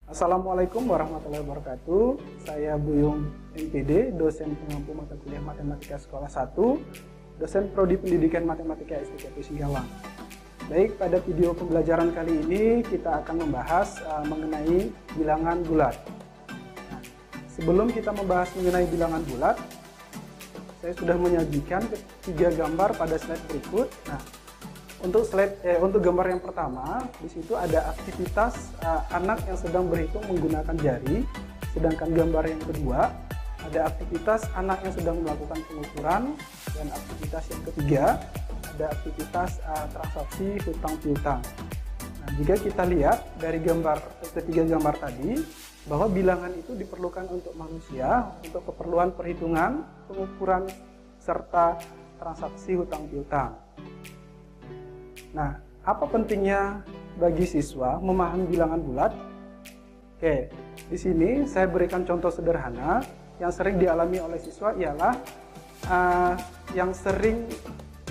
Assalamualaikum warahmatullahi wabarakatuh. Saya Buyung MPD, dosen pengampu mata kuliah Matematika Sekolah 1, dosen Prodi Pendidikan Matematika STKP Singkawang. Baik, pada video pembelajaran kali ini kita akan membahas mengenai bilangan bulat. Nah, sebelum kita membahas mengenai bilangan bulat, saya sudah menyajikan 3 gambar pada slide berikut. Nah, untuk gambar yang pertama, di situ ada aktivitas anak yang sedang berhitung menggunakan jari. Sedangkan gambar yang kedua, ada aktivitas anak yang sedang melakukan pengukuran. Dan aktivitas yang ketiga, ada aktivitas transaksi hutang piutang. Nah, jika kita lihat dari ketiga gambar tadi, bahwa bilangan itu diperlukan untuk manusia, untuk keperluan perhitungan, pengukuran, serta transaksi hutang piutang. Nah, apa pentingnya bagi siswa memahami bilangan bulat? Oke, di sini saya berikan contoh sederhana yang sering dialami oleh siswa ialah yang sering,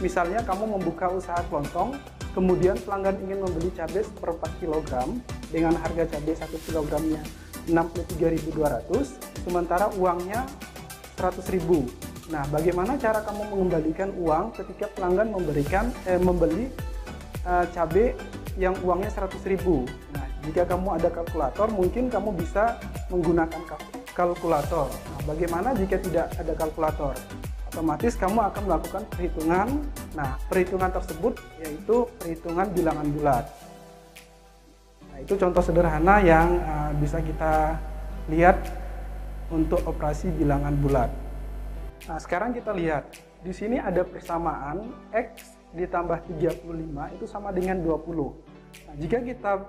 misalnya kamu membuka usaha kelontong, kemudian pelanggan ingin membeli cabai seperempat kilogram dengan harga cabai 1 kilogramnya 63.200, sementara uangnya 100.000. Nah, bagaimana cara kamu mengembalikan uang ketika pelanggan membeli cabai yang uangnya 100.000. Nah, jika kamu ada kalkulator, mungkin kamu bisa menggunakan kalkulator. Nah, bagaimana jika tidak ada kalkulator? Otomatis kamu akan melakukan perhitungan. Nah, perhitungan tersebut yaitu perhitungan bilangan bulat. Nah, itu contoh sederhana yang bisa kita lihat untuk operasi bilangan bulat. Nah, sekarang kita lihat. Di sini ada persamaan X ditambah 35 itu sama dengan 20. Nah, jika kita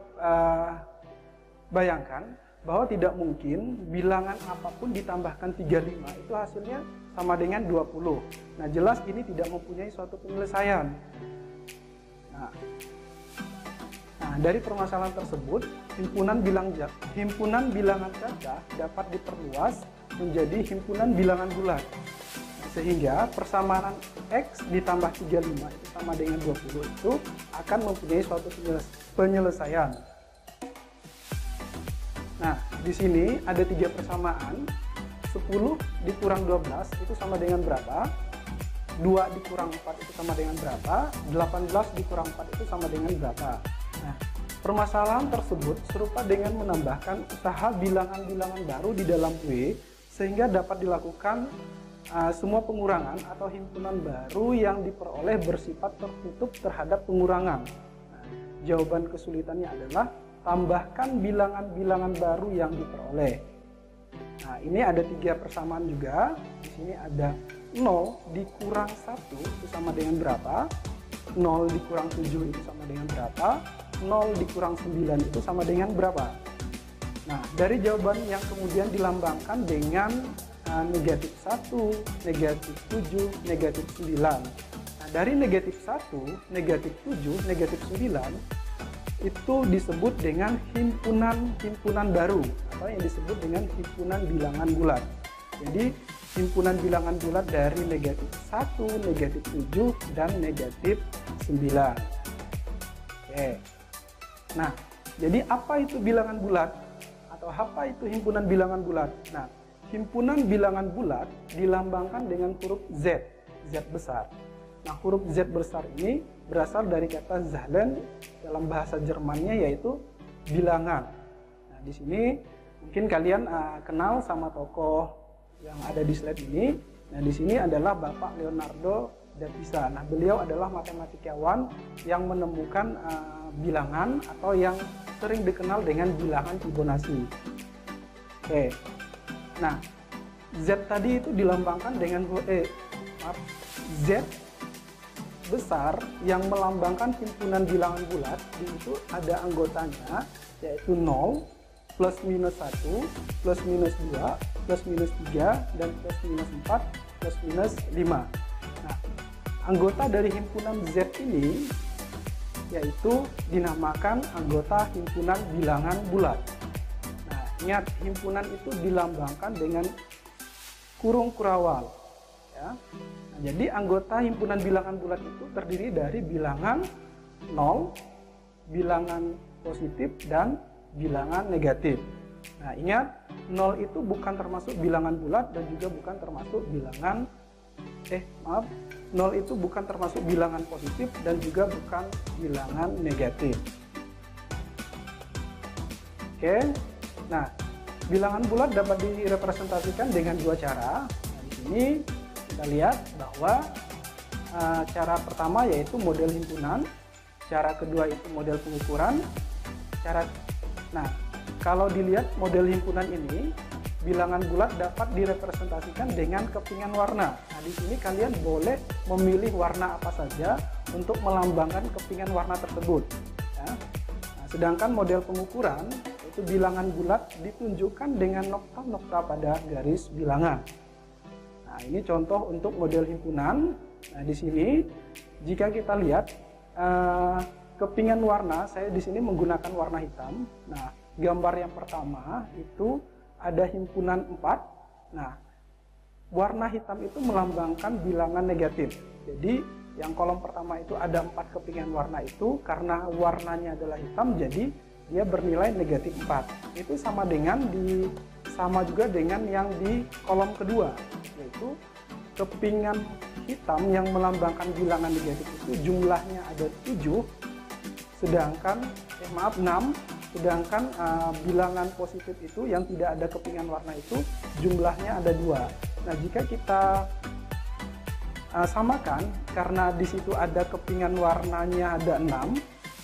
bayangkan bahwa tidak mungkin bilangan apapun ditambahkan 35 itu hasilnya sama dengan 20. Nah, jelas ini tidak mempunyai suatu penyelesaian. Nah, dari permasalahan tersebut, himpunan bilangan ganda dapat diperluas menjadi himpunan bilangan bulat. Sehingga persamaan X ditambah 35 itu sama dengan 20 itu akan mempunyai suatu penyelesaian. Nah, di sini ada 3 persamaan. 10 dikurang 12 itu sama dengan berapa? 2 dikurang 4 itu sama dengan berapa? 18 dikurang 4 itu sama dengan berapa? Nah, permasalahan tersebut serupa dengan menambahkan usaha bilangan-bilangan baru di dalam W sehingga dapat dilakukan semua pengurangan atau himpunan baru yang diperoleh bersifat tertutup terhadap pengurangan. Nah, jawaban kesulitannya adalah tambahkan bilangan-bilangan baru yang diperoleh. Nah, ini ada 3 persamaan juga. Di sini ada 0 dikurang 1 itu sama dengan berapa? 0 dikurang 7 itu sama dengan berapa? 0 dikurang 9 itu sama dengan berapa? Nah, dari jawaban yang kemudian dilambangkan dengan negatif 1, negatif 7, negatif 9. Nah, dari negatif 1, negatif 7, negatif 9 itu disebut dengan himpunan baru atau yang disebut dengan himpunan bilangan bulat. Jadi himpunan bilangan bulat dari negatif 1, negatif 7, dan negatif 9. Oke. Nah, jadi apa itu bilangan bulat? Atau apa itu himpunan bilangan bulat? Nah, himpunan bilangan bulat dilambangkan dengan huruf Z, Z besar. Nah, huruf Z besar ini berasal dari kata Zahlen, dalam bahasa Jermannya yaitu bilangan. Nah, di sini mungkin kalian kenal sama tokoh yang ada di slide ini. Nah, di sini adalah Bapak Leonardo da Pisa. Nah, beliau adalah matematikawan yang menemukan bilangan atau yang sering dikenal dengan bilangan Fibonacci. Oke. Nah, Z tadi itu dilambangkan dengan Z besar yang melambangkan himpunan bilangan bulat. Di situ ada anggotanya yaitu 0, plus minus 1, plus minus 2, plus minus 3, dan plus minus 4, plus minus 5. Nah, anggota dari himpunan Z ini yaitu dinamakan anggota himpunan bilangan bulat. Ingat, himpunan itu dilambangkan dengan kurung kurawal. Ya. Nah, jadi anggota himpunan bilangan bulat itu terdiri dari bilangan 0, bilangan positif, dan bilangan negatif. Nah, ingat 0 itu bukan termasuk bilangan bulat dan juga bukan termasuk bilangan 0 itu bukan termasuk bilangan positif dan juga bukan bilangan negatif. Oke. Nah, bilangan bulat dapat direpresentasikan dengan dua cara. Nah, di sini kita lihat bahwa cara pertama yaitu model himpunan, cara kedua itu model pengukuran. Nah, kalau dilihat model himpunan ini, bilangan bulat dapat direpresentasikan dengan kepingan warna. Nah, di sini kalian boleh memilih warna apa saja untuk melambangkan kepingan warna tersebut. Ya. Nah, sedangkan model pengukuran, yaitu bilangan bulat ditunjukkan dengan nokta-nokta pada garis bilangan. Nah, ini contoh untuk model himpunan. Nah, di sini jika kita lihat kepingan warna, saya di sini menggunakan warna hitam. Nah, gambar yang pertama itu ada himpunan 4. Nah, warna hitam itu melambangkan bilangan negatif. Jadi, yang kolom pertama itu ada 4 kepingan warna itu, karena warnanya adalah hitam, jadi dia bernilai negatif 4. Itu sama juga dengan yang di kolom kedua, yaitu kepingan hitam yang melambangkan bilangan negatif itu jumlahnya ada 7, sedangkan 6. Sedangkan bilangan positif itu yang tidak ada kepingan warna itu jumlahnya ada 2. Nah, jika kita samakan, karena di situ ada kepingan warnanya ada 6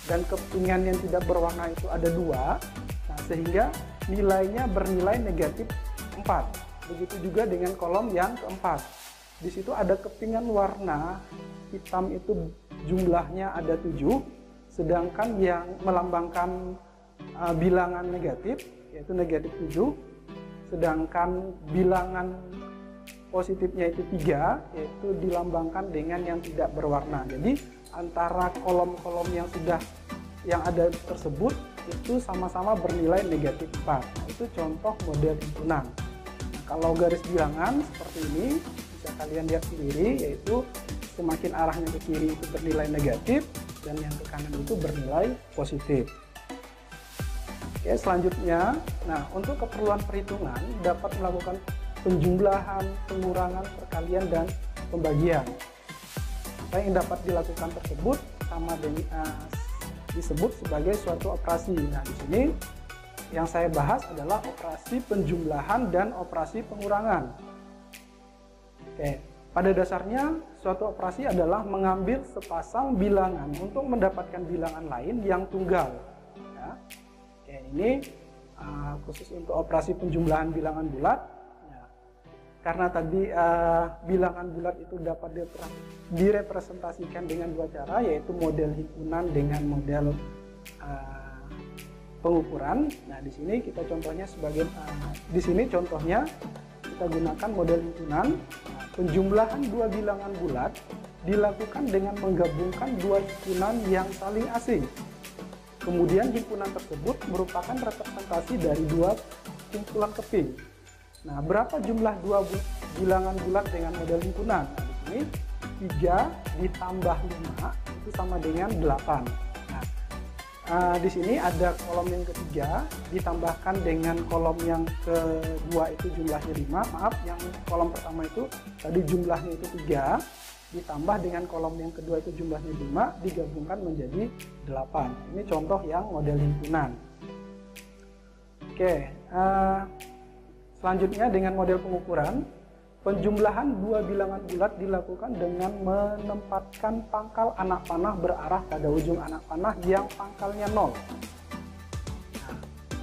dan kepingan yang tidak berwarna itu ada 2, nah, sehingga nilainya bernilai negatif 4. Begitu juga dengan kolom yang keempat. Di situ ada kepingan warna hitam itu jumlahnya ada 7, sedangkan yang melambangkan bilangan negatif yaitu negatif 7, sedangkan bilangan positifnya itu 3, yaitu dilambangkan dengan yang tidak berwarna. Jadi antara kolom-kolom yang ada tersebut itu sama-sama bernilai negatif 4. Nah, itu contoh model himpunan. Nah, kalau garis bilangan seperti ini bisa kalian lihat sendiri, yaitu semakin arahnya ke kiri itu bernilai negatif dan yang ke kanan itu bernilai positif. Oke, selanjutnya, nah untuk keperluan perhitungan dapat melakukan penjumlahan, pengurangan, perkalian, dan pembagian. Apa yang dapat dilakukan tersebut sama dengan disebut sebagai suatu operasi. Nah, di sini yang saya bahas adalah operasi penjumlahan dan operasi pengurangan. Oke, pada dasarnya suatu operasi adalah mengambil sepasang bilangan untuk mendapatkan bilangan lain yang tunggal. Ya. Oke, ini khusus untuk operasi penjumlahan bilangan bulat. Ya. Karena tadi bilangan bulat itu dapat direpresentasikan dengan dua cara, yaitu model himpunan dengan model pengukuran. Nah, di sini kita contohnya di sini contohnya kita gunakan model himpunan. Nah, penjumlahan dua bilangan bulat dilakukan dengan menggabungkan dua himpunan yang saling asing. Kemudian himpunan tersebut merupakan representasi dari dua kumpulan keping. Nah, berapa jumlah dua bilangan bulat dengan model himpunan? Nah, di sini 3 ditambah 5 itu sama dengan 8. Nah, di sini ada kolom yang ketiga ditambahkan dengan kolom yang kedua itu jumlahnya 5. Maaf, yang kolom pertama itu tadi jumlahnya itu 3 ditambah dengan kolom yang kedua itu jumlahnya 5 digabungkan menjadi 8. Ini contoh yang model himpunan. Oke, selanjutnya dengan model pengukuran, penjumlahan dua bilangan bulat dilakukan dengan menempatkan pangkal anak panah berarah pada ujung anak panah yang pangkalnya 0. Nah,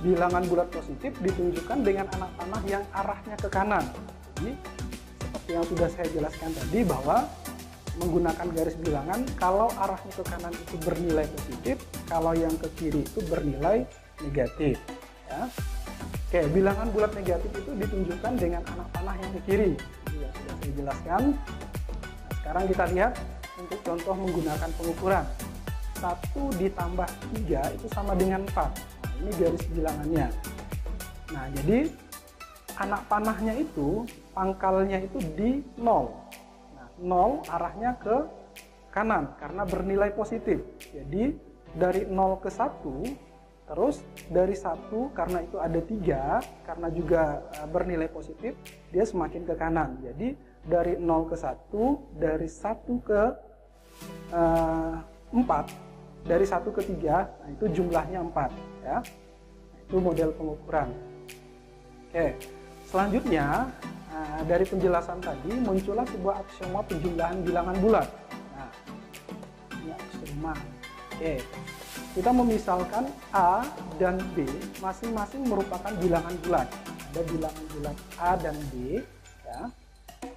bilangan bulat positif ditunjukkan dengan anak panah yang arahnya ke kanan. Jadi, seperti yang sudah saya jelaskan tadi bahwa menggunakan garis bilangan, kalau arahnya ke kanan itu bernilai positif, kalau yang ke kiri itu bernilai negatif. Ya. Oke, bilangan bulat negatif itu ditunjukkan dengan anak panah yang ke kiri. Ini yang sudah saya jelaskan. Nah, sekarang kita lihat untuk contoh menggunakan pengukuran. 1 ditambah 3 itu sama dengan 4. Nah, ini garis bilangannya. Nah, jadi anak panahnya itu, pangkalnya itu di 0. 0 arahnya ke kanan karena bernilai positif. Jadi dari 0 ke 1 Terus dari 1 karena itu ada 3, karena juga bernilai positif, dia semakin ke kanan. Jadi dari 0 ke 1, dari 1 ke 4, dari 1 ke 3, nah itu jumlahnya 4 ya. Nah, itu model pengukuran. Oke, selanjutnya dari penjelasan tadi muncullah sebuah aksioma penjumlahan bilangan bulat. Nah, ini aksioma. Oke. Kita memisalkan A dan B masing-masing merupakan bilangan bulat. Ada bilangan bulat A dan B. Ya.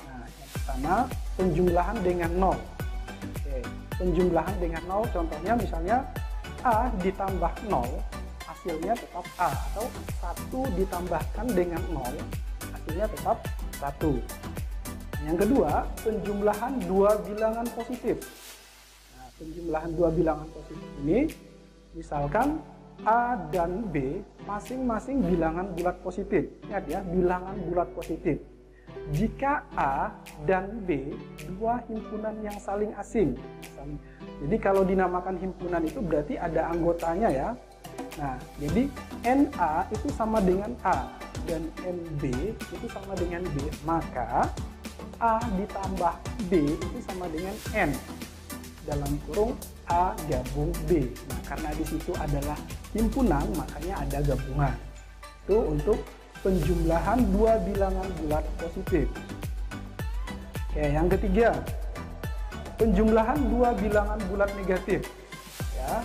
Nah, yang pertama penjumlahan dengan 0. Oke, penjumlahan dengan 0 contohnya misalnya A ditambah 0 hasilnya tetap A, atau 1 ditambahkan dengan 0 hasilnya tetap 1. Yang kedua, penjumlahan dua bilangan positif. Nah, penjumlahan dua bilangan positif ini misalkan A dan B masing-masing bilangan bulat positif. Ingat ya, bilangan bulat positif. Jika A dan B dua himpunan yang saling asing. Jadi kalau dinamakan himpunan itu berarti ada anggotanya ya. Nah, jadi NA itu sama dengan A dan NB itu sama dengan B. Maka A ditambah B itu sama dengan N. Dalam kurung A gabung B. Nah, karena di situ adalah himpunan, makanya ada gabungan. Itu untuk penjumlahan dua bilangan bulat positif. Oke, yang ketiga, penjumlahan dua bilangan bulat negatif. Ya,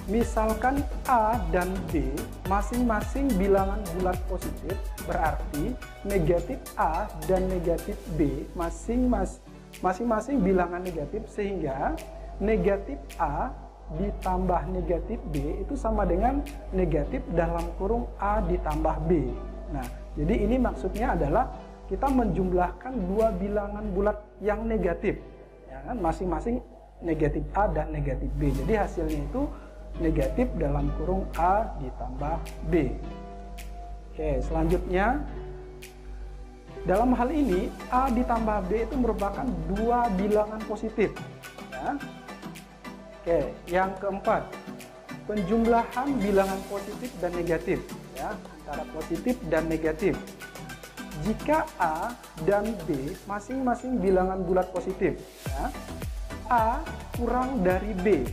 misalkan A dan B masing-masing bilangan bulat positif, berarti negatif A dan negatif B masing-masing bilangan negatif, sehingga negatif A ditambah negatif B itu sama dengan negatif dalam kurung A ditambah B. Nah, jadi ini maksudnya adalah kita menjumlahkan dua bilangan bulat yang negatif, ya kan? Masing-masing negatif A dan negatif B. Jadi hasilnya itu negatif dalam kurung A ditambah B. Oke, selanjutnya dalam hal ini A ditambah B itu merupakan dua bilangan positif. Ya. Oke, yang keempat, penjumlahan bilangan positif dan negatif, ya, antara positif dan negatif. Jika A dan B masing-masing bilangan bulat positif, ya, A kurang dari B,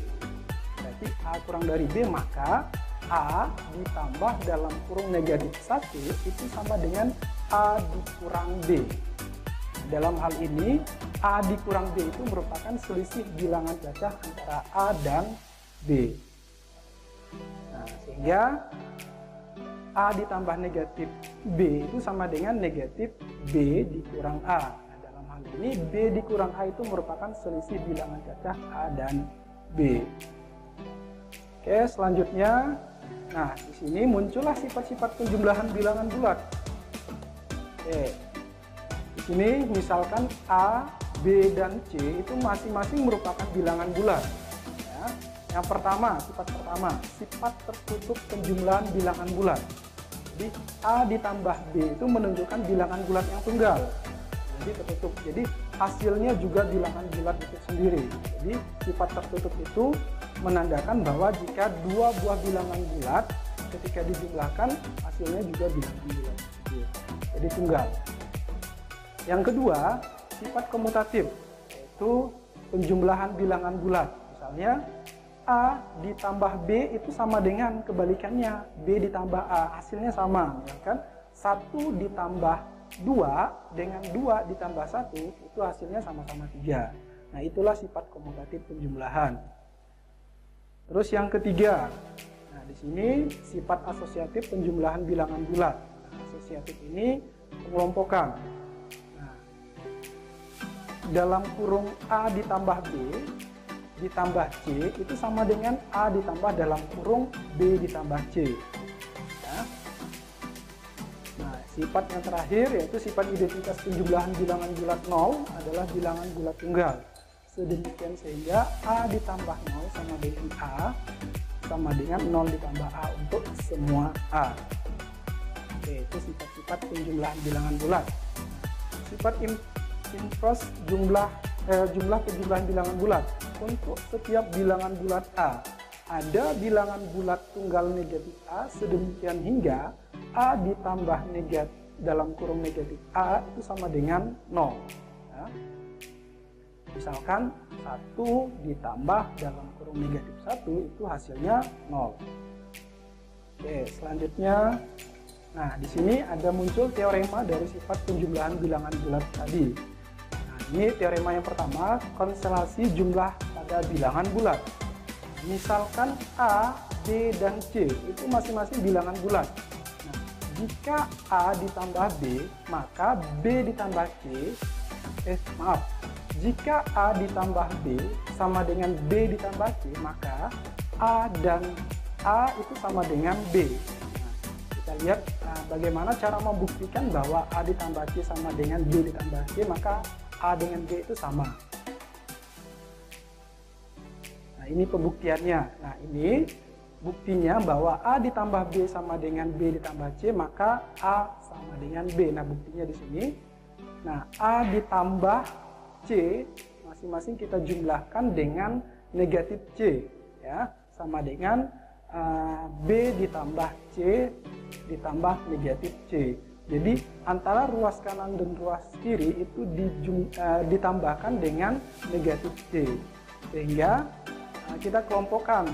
berarti A kurang dari B, maka A ditambah dalam kurung negatif 1 itu sama dengan A dikurang B. Dalam hal ini, A dikurang B itu merupakan selisih bilangan cacah antara A dan B. Nah, sehingga A ditambah negatif B itu sama dengan negatif B dikurang A. Nah, dalam hal ini, B dikurang A itu merupakan selisih bilangan cacah A dan B. Oke, selanjutnya, nah di sini muncullah sifat-sifat penjumlahan bilangan bulat. Oke. Di sini misalkan A, B, dan C itu masing-masing merupakan bilangan bulat. Ya. Yang pertama, sifat tertutup penjumlahan bilangan bulat. Jadi A ditambah B itu menunjukkan bilangan bulat yang tunggal. Jadi tertutup. Jadi hasilnya juga bilangan bulat itu sendiri. Jadi sifat tertutup itu menandakan bahwa jika dua buah bilangan bulat ketika dijumlahkan hasilnya juga bilangan bulat. Jadi tunggal. Yang kedua, sifat komutatif, yaitu penjumlahan bilangan bulat. Misalnya, A ditambah B itu sama dengan kebalikannya, B ditambah A, hasilnya sama. Misalkan 1 ditambah 2 dengan 2 ditambah 1, itu hasilnya sama-sama 3. Nah, itulah sifat komutatif penjumlahan. Terus yang ketiga, nah di sini sifat asosiatif penjumlahan bilangan bulat. Nah, asosiatif ini pengelompokan. Dalam kurung A ditambah B ditambah C itu sama dengan A ditambah dalam kurung B ditambah C. Ya. Nah, sifat yang terakhir yaitu sifat identitas penjumlahan bilangan bulat 0 adalah bilangan bulat tunggal. Sedemikian sehingga A ditambah 0 sama dengan A sama dengan 0 ditambah A untuk semua A. Oke, itu sifat-sifat penjumlahan bilangan bulat. Sifat inverse jumlah penjumlahan bilangan bulat. Untuk setiap bilangan bulat A ada bilangan bulat tunggal negatif A sedemikian hingga A ditambah negatif dalam kurung negatif A itu sama dengan 0. Ya. Misalkan 1 ditambah dalam kurung negatif 1 itu hasilnya 0. Oke, selanjutnya, nah di sini ada muncul teorema dari sifat penjumlahan bilangan bulat tadi. Nah, ini teorema yang pertama, konstelasi jumlah pada bilangan bulat. Nah, misalkan A, B, dan C itu masing-masing bilangan bulat. Nah, jika A ditambah B, maka B ditambah C, jika A ditambah B sama dengan B ditambah C, maka A dan A itu sama dengan B. Nah, kita lihat bagaimana cara membuktikan bahwa A ditambah C sama dengan B ditambah C, maka A dengan B itu sama. Nah, ini pembuktiannya. Nah, ini buktinya bahwa A ditambah B sama dengan B ditambah C, maka A sama dengan B. Nah, buktinya di sini. Nah, A ditambah C masing-masing kita jumlahkan dengan negatif C, ya, sama dengan B ditambah C ditambah negatif C. Jadi antara ruas kanan dan ruas kiri itu ditambahkan dengan negatif C, sehingga kita kelompokkan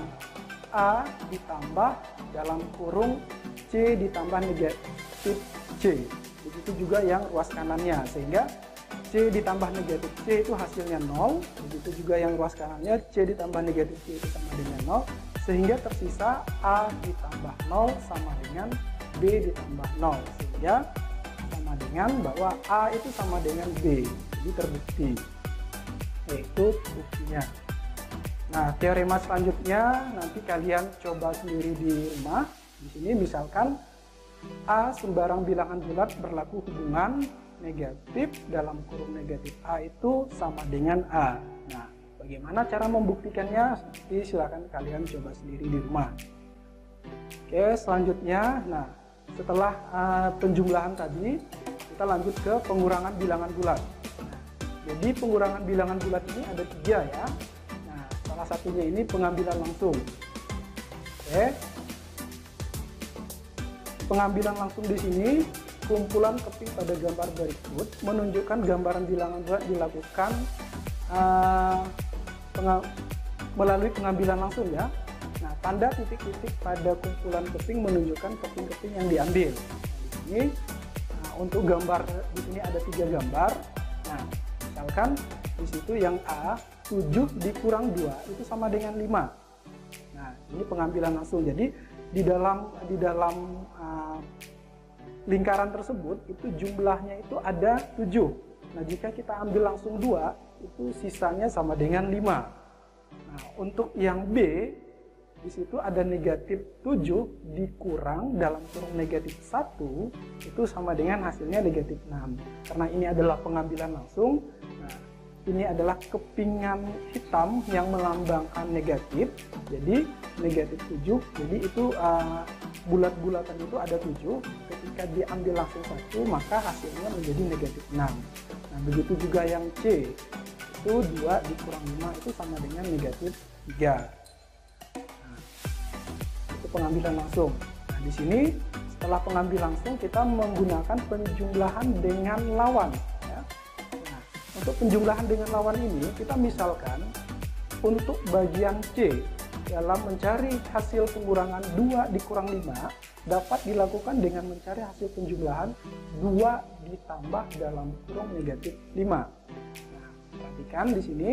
A ditambah dalam kurung C ditambah negatif C. Begitu juga yang ruas kanannya, sehingga C ditambah negatif C itu hasilnya 0. Begitu juga yang ruas kanannya, C ditambah negatif C itu sama dengan 0. Sehingga tersisa A ditambah 0 sama dengan B ditambah 0. Sehingga sama dengan bahwa A itu sama dengan B. Jadi terbukti. Yaitu buktinya. Nah, teorema selanjutnya nanti kalian coba sendiri di rumah. Di sini misalkan A sembarang bilangan bulat berlaku hubungan negatif dalam kurung negatif A itu sama dengan A. Nah, bagaimana cara membuktikannya? Nanti silakan kalian coba sendiri di rumah. Oke, selanjutnya, nah setelah penjumlahan tadi, kita lanjut ke pengurangan bilangan bulat. Nah, jadi pengurangan bilangan bulat ini ada 3 ya. Nah, salah satunya ini pengambilan langsung. Oke, pengambilan langsung di sini. Kumpulan keping pada gambar berikut menunjukkan gambaran bilangan bulat dilakukan melalui pengambilan langsung ya. Nah, tanda titik-titik pada kumpulan keping menunjukkan keping-keping yang diambil. Nah, di sini untuk gambar di sini ada 3 gambar. Nah, misalkan di situ yang A 7 dikurang 2 itu sama dengan 5. Nah, ini pengambilan langsung. Jadi di dalam lingkaran tersebut itu jumlahnya itu ada 7. Nah, jika kita ambil langsung 2, itu sisanya sama dengan 5. Nah, untuk yang B, di situ ada negatif 7 dikurang dalam kurung negatif 1, itu sama dengan hasilnya negatif 6. Karena ini adalah pengambilan langsung, nah, ini adalah kepingan hitam yang melambangkan negatif, jadi negatif 7, jadi itu bulat-bulatan itu ada 7, ketika diambil langsung 1 maka hasilnya menjadi negatif 6. Nah, begitu juga yang C, itu 2 dikurang 5 itu sama dengan negatif 3. Nah, itu pengambilan langsung. Nah, di sini setelah pengambil langsung kita menggunakan penjumlahan dengan lawan ya. Nah, untuk penjumlahan dengan lawan ini kita misalkan untuk bagian C dalam mencari hasil pengurangan 2 dikurang 5 dapat dilakukan dengan mencari hasil penjumlahan 2 ditambah dalam kurung negatif 5. Nah, perhatikan di sini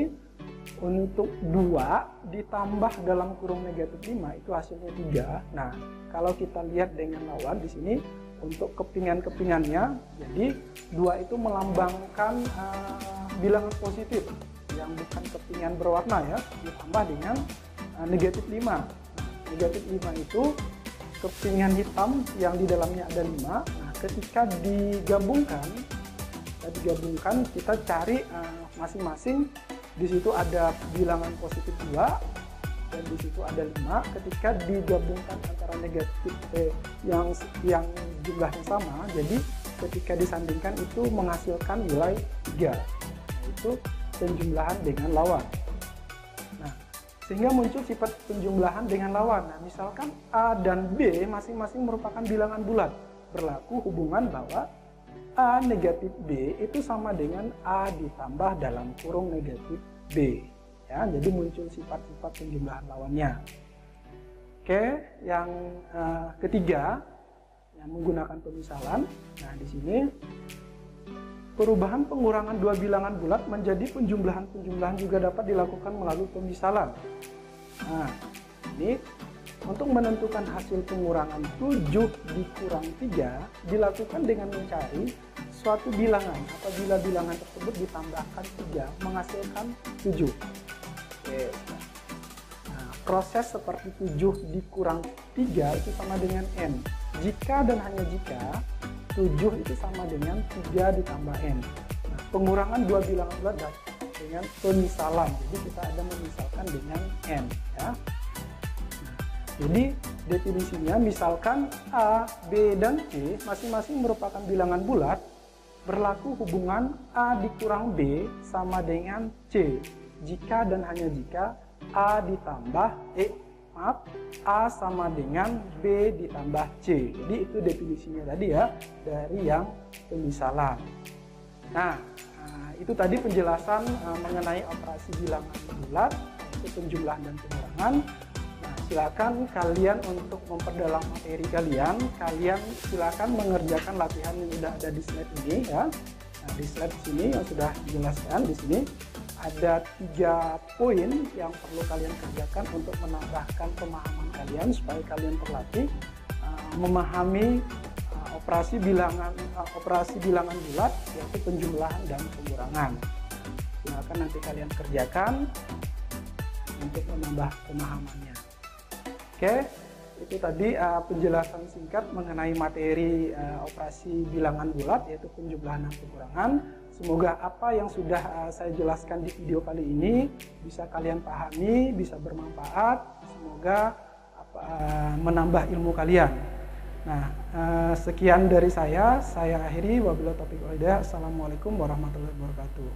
untuk 2 ditambah dalam kurung negatif 5 itu hasilnya 3. Nah, kalau kita lihat dengan lawan di sini untuk kepingan-kepingannya, jadi 2 itu melambangkan bilangan positif yang bukan kepingan berwarna ya, ditambah dengan negatif 5. Nah, negatif 5 itu kepingan hitam yang di dalamnya ada 5. Nah, ketika digabungkan kita cari masing-masing. Di situ ada bilangan positif 2 dan di situ ada 5. Ketika digabungkan antara negatif yang jumlahnya sama, jadi ketika disandingkan itu menghasilkan nilai 3. Nah, itu penjumlahan dengan lawan. Nah, sehingga muncul sifat penjumlahan dengan lawan. Nah, misalkan A dan B masing-masing merupakan bilangan bulat, berlaku hubungan bahwa A negatif B itu sama dengan A ditambah dalam kurung negatif B. Ya, jadi muncul sifat-sifat penjumlahan lawannya. Oke, yang ketiga, yang menggunakan pemisalan. Nah, di sini perubahan pengurangan dua bilangan bulat menjadi penjumlahan juga dapat dilakukan melalui pemisalan. Nah, ini untuk menentukan hasil pengurangan 7 dikurang 3 dilakukan dengan mencari suatu bilangan apabila bilangan tersebut ditambahkan 3 menghasilkan 7. Oke. Nah, proses seperti 7 dikurang 3 itu sama dengan N. Jika dan hanya jika 7 itu sama dengan 3 ditambah N. Nah, pengurangan dua bilangan bulat dengan pemisalan. Jadi kita ada memisalkan dengan N. Ya. Nah, jadi definisinya misalkan A, B, dan C masing-masing merupakan bilangan bulat, berlaku hubungan A dikurang B sama dengan C. Jika dan hanya jika A ditambah A sama dengan B ditambah C. Jadi itu definisinya tadi ya, dari yang pemisalan. Nah, itu tadi penjelasan mengenai operasi bilangan bulat, yaitu penjumlahan dan pengurangan. Nah, silakan kalian untuk memperdalam materi kalian silakan mengerjakan latihan yang sudah ada di slide ini ya. Nah, di slide sini yang sudah dijelaskan di sini ada 3 poin yang perlu kalian kerjakan untuk menambahkan pemahaman kalian supaya kalian terlatih memahami operasi bilangan bulat, yaitu penjumlahan dan pengurangan. Silakan nanti kalian kerjakan untuk menambah pemahamannya. Oke, itu tadi penjelasan singkat mengenai materi operasi bilangan bulat, yaitu penjumlahan dan pengurangan. Semoga apa yang sudah saya jelaskan di video kali ini bisa kalian pahami, bisa bermanfaat. Semoga menambah ilmu kalian. Nah, sekian dari saya akhiri. Wabillahi taufiq wal hidayah. Assalamualaikum warahmatullahi wabarakatuh.